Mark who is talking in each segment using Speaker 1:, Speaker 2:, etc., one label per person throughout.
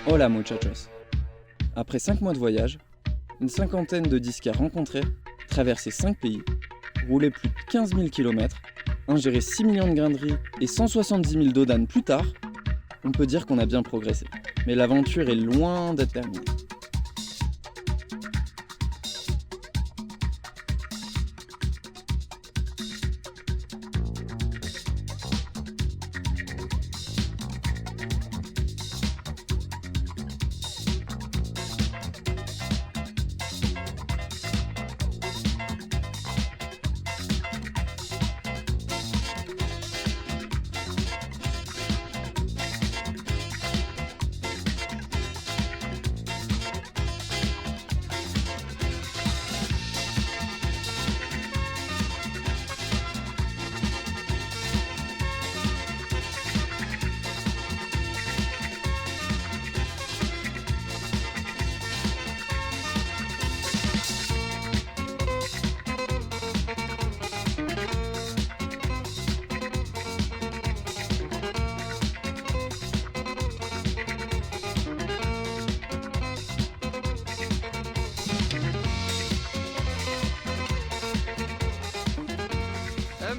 Speaker 1: Hola muchachos. Après 5 mois de voyage, une cinquantaine de disquaires rencontrés, traversé 5 pays, roulé plus de 15 000 km, ingéré 6 millions de grains de riz et 170 000 dodanes plus tard, on peut dire qu'on a bien progressé. Mais l'aventure est loin d'être terminée.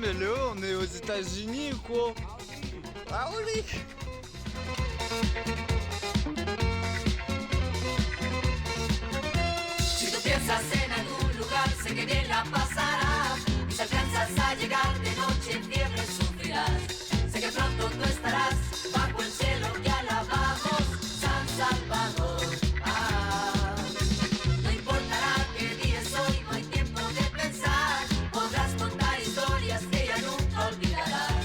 Speaker 2: Mais Léo, on est aux États-Unis ou quoi? Ah oui!
Speaker 3: Si tú piensas en algún lugar, sé que bien la pasarás. Y si alcanzas a llegar de noche en fiebre sufrirás. Sé que pronto tú estarás bajo el cielo que alabamos, San Salvador. No importará qué día es hoy, no hay tiempo de pensar. Podrás contar historias que ya nunca olvidarás.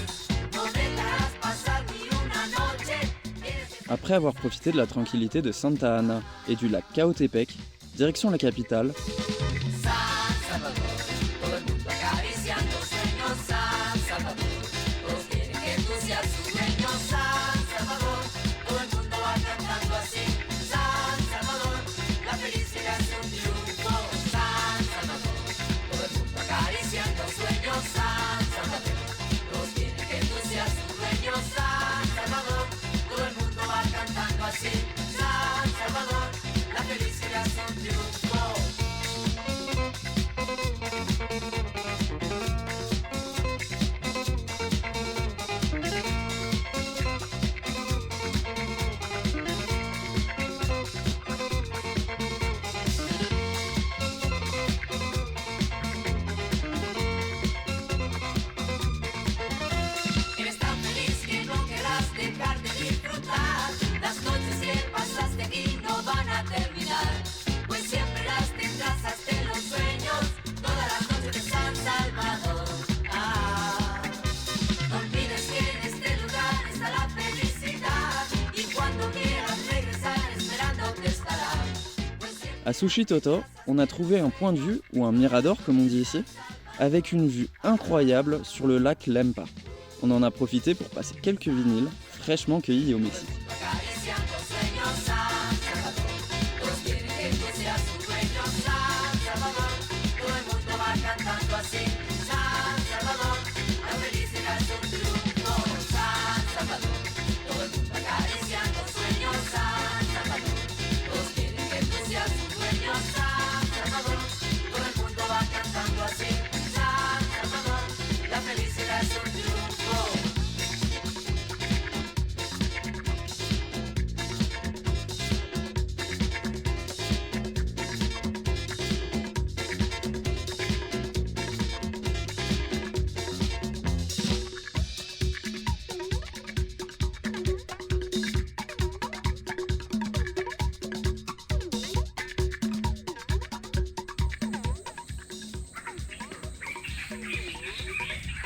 Speaker 3: No dejarás pasar ni una noche.
Speaker 1: Après avoir profité de la tranquillité de Santa Ana et du lac Caotepec, direction la capitale,
Speaker 3: San Salvador, todo el mundo acariciando sueños, San Salvador. Todos quieren que tú seas su dueño, San Salvador. Todo el mundo va cantando así, San Salvador. La felicidad es un triunfo, San Salvador. Todo el mundo acariciando sueños, San Salvador. Todos quieren que tú seas su dueño, San Salvador. Todo el mundo va cantando así, San Salvador. La felicidad es un triunfo. Eres tan feliz que no querrás dejar de disfrutar. Las noches que pasaste aquí no van a terminar, pues siempre las tendrás hasta en los sueños, todas las noches de San Salvador. No olvides que en este lugar está la felicidad, y cuando quieras regresar esperándote estará. Pues siempre...
Speaker 1: à Sushi Toto, on a trouvé un point de vue, ou un mirador comme on dit ici, avec une vue incroyable sur le lac Lempa. On en a profité pour passer quelques vinyles fraîchement cueillis au Mexique.
Speaker 3: Acariciando sueños, San Salvador. Todos quieren que tú seas su dueño, San Salvador. Todo el mundo va cantando así, San Salvador. La felicidad es un triunfo, San Salvador. Todo el mundo acariciando sueños, San Salvador. Todos quieren que tú seas su dueño, San Salvador. Todo el mundo va cantando así, San Salvador. La felicidad es un triunfo.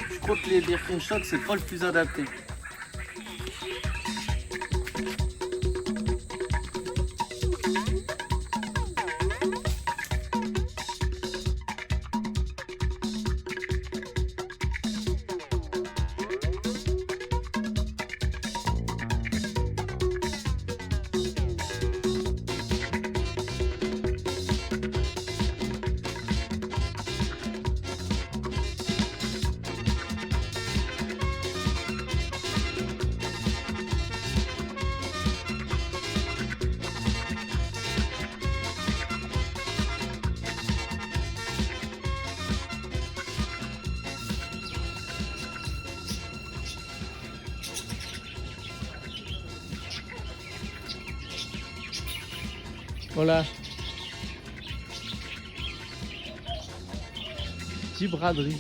Speaker 4: Je crois que les Birkenstock, c'est pas le plus adapté.
Speaker 5: Voilà. Gibraderie.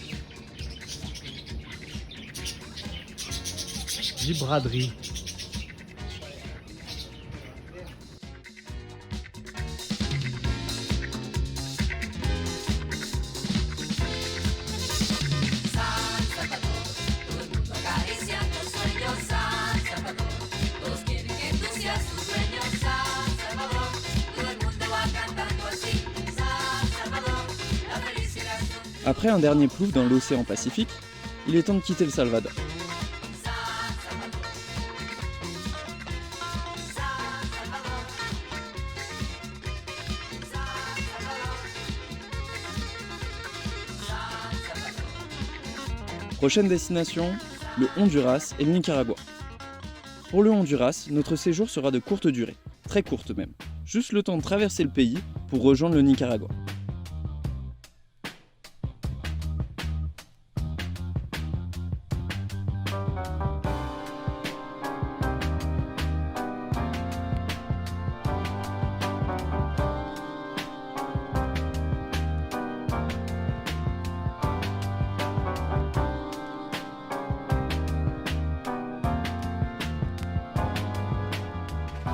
Speaker 5: Gibraderie.
Speaker 3: San Salvador, todo el mundo acariciando sueños. San Salvador, todos quieren que tú seas su dueño. San Salvador, todo el mundo va cantando así. San Salvador, la felicidad son
Speaker 1: Après un dernier plouf dans l'océan Pacifique, il est temps de quitter le Salvador.
Speaker 3: San Salvador. San Salvador. San Salvador. San Salvador.
Speaker 1: Prochaine destination, le Honduras et le Nicaragua. Pour le Honduras, notre séjour sera de courte durée, très courte même. Juste le temps de traverser le pays pour rejoindre le Nicaragua.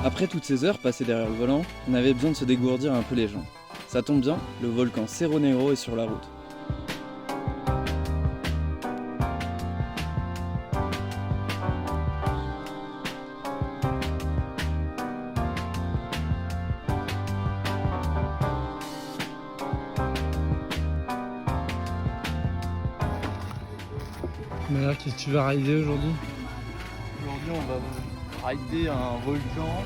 Speaker 1: Après toutes ces heures passées derrière le volant, on avait besoin de se dégourdir un peu les jambes. Ça tombe bien, le volcan Cerro Negro est sur la route.
Speaker 5: Mais là, qu'est-ce que tu vas rider aujourd'hui?
Speaker 4: Aujourd'hui, on va rider un volcan.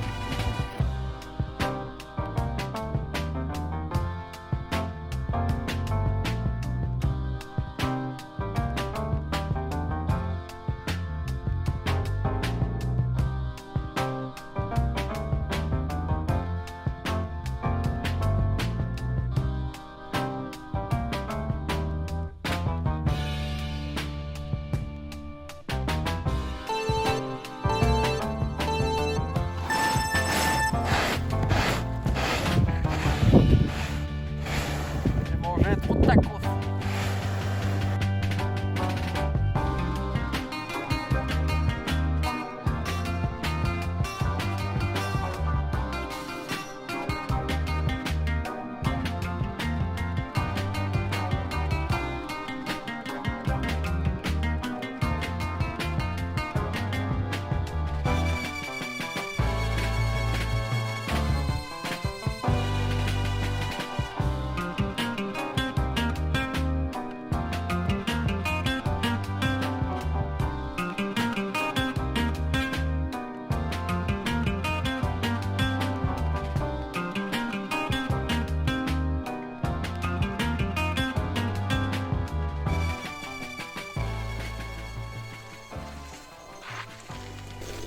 Speaker 4: J'ai mangé trop de tacos.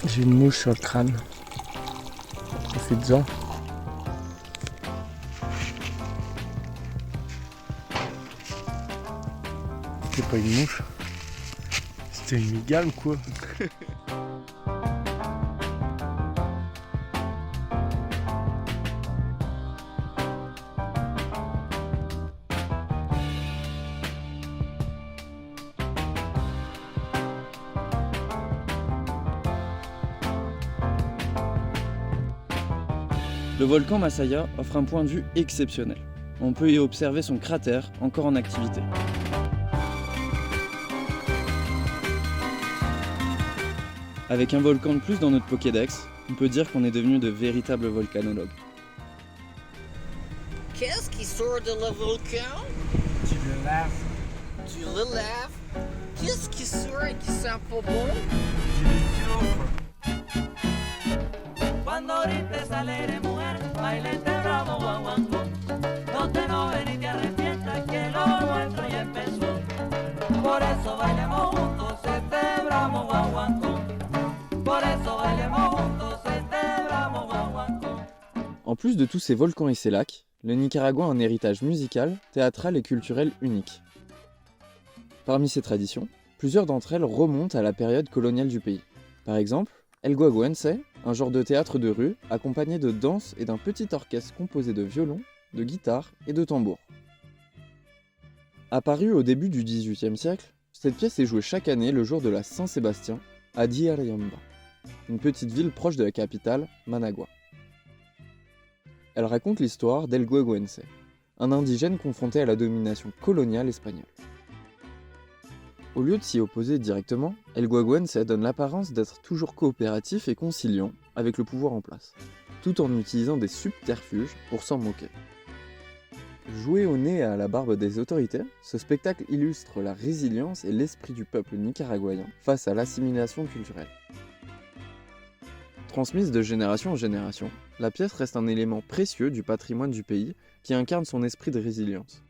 Speaker 5: J'ai une mouche sur le crâne. Profites-en. C'était pas une mouche. C'était une migale ou quoi?
Speaker 1: Le volcan Masaya offre un point de vue exceptionnel. On peut y observer son cratère encore en activité. Avec un volcan de plus dans notre Pokédex, on peut dire qu'on est devenu de véritables volcanologues.
Speaker 6: Qu'est-ce qui sort de le volcan?
Speaker 5: Tu le laves.
Speaker 6: Tu le laves? Qu'est-ce qui sort et qui sent pas bon?
Speaker 7: Cuando ahorita sale mujer, baile este bravo guaguancó. No te enojes ni te arrepientas que lo nuestro ya empezó. Por eso bailemos juntos este bravo guaguancó. Por eso bailemos juntos este bravo guaguancó.
Speaker 1: En plus de tous ces volcans et ces lacs, le Nicaragua a un héritage musical, théâtral et culturel unique. Parmi ces traditions, plusieurs d'entre elles remontent à la période coloniale du pays. Par exemple, El Guaguense, un genre de théâtre de rue, accompagné de danse et d'un petit orchestre composé de violons, de guitares et de tambours. Apparue au début du XVIIIe siècle, cette pièce est jouée chaque année le jour de la Saint-Sébastien à Diariamba, une petite ville proche de la capitale, Managua. Elle raconte l'histoire d'El Guaguense, un indigène confronté à la domination coloniale espagnole. Au lieu de s'y opposer directement, El Guaguense donne l'apparence d'être toujours coopératif et conciliant avec le pouvoir en place, tout en utilisant des subterfuges pour s'en moquer. Joué au nez et à la barbe des autorités, ce spectacle illustre la résilience et l'esprit du peuple nicaraguayen face à l'assimilation culturelle. Transmise de génération en génération, la pièce reste un élément précieux du patrimoine du pays qui incarne son esprit de résilience.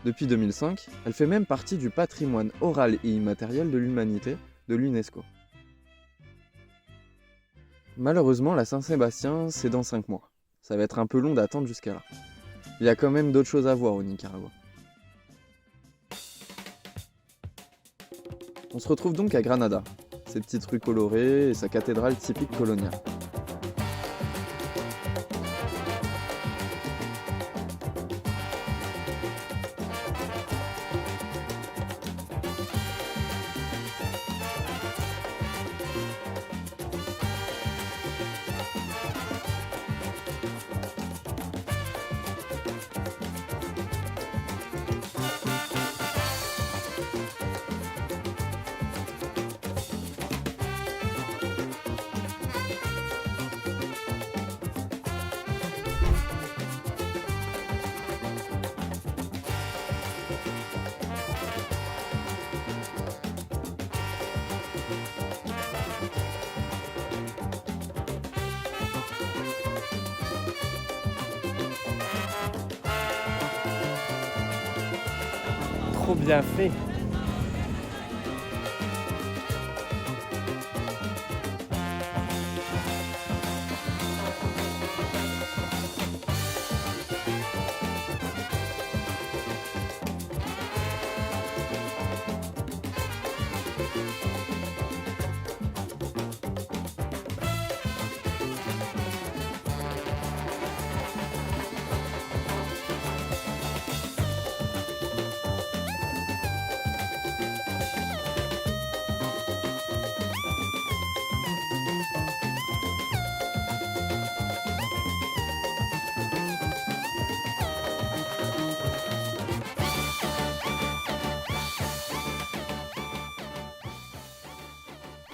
Speaker 1: Depuis 2005, elle fait même partie du patrimoine oral et immatériel de l'humanité de l'UNESCO. Malheureusement, la Saint-Sébastien, c'est dans 5 mois. Ça va être un peu long d'attendre jusqu'à là. Il y a quand même d'autres choses à voir au Nicaragua. On se retrouve donc à Granada, ses petites rues colorées et sa cathédrale typique coloniale.
Speaker 5: Trop bien fait.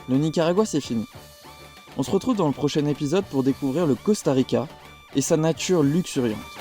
Speaker 1: Le Nicaragua, c'est fini. On se retrouve dans le prochain épisode pour découvrir le Costa Rica et sa nature luxuriante.